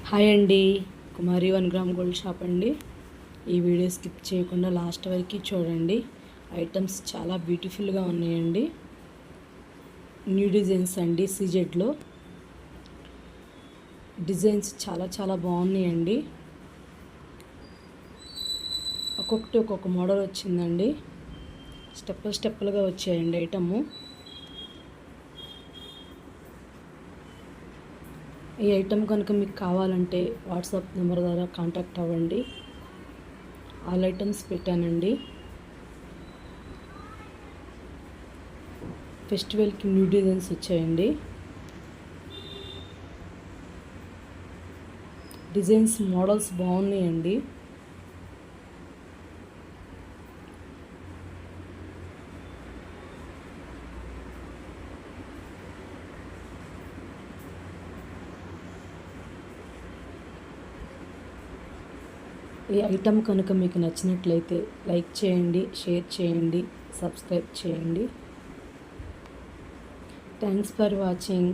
Hi అండి, కుమారి 1 gram gold shop అండి. ఈ వీడియో స్కిప్ చేయకుండా లాస్ట్ వరకు చూడండి. ఐటమ్స్ చాలా బ్యూటిఫుల్గా ఉన్నాయండి. న్యూ డిజైన్స్ అండి. సీజెడ్లో డిజైన్స్ చాలా బాగున్నాయండి. ఒక్కొక్కటి ఒక్కొక్క మోడల్ వచ్చిందండి. స్టెప్పులుగా వచ్చాయండి ఐటము. ఈ ఐటమ్ కనుక మీకు కావాలంటే వాట్సాప్ నెంబర్ ద్వారా కాంటాక్ట్ అవ్వండి. ఆల్ ఐటమ్స్ పెట్టానండి. ఫెస్టివల్కి న్యూ డిజైన్స్ వచ్చాయండి. డిజైన్స్ మోడల్స్ బాగున్నాయండి. ఈ ఐటమ్ కనుక మీకు నచ్చినట్లయితే లైక్ చేయండి, షేర్ చేయండి, సబ్స్క్రైబ్ చేయండి. Thanks for watching.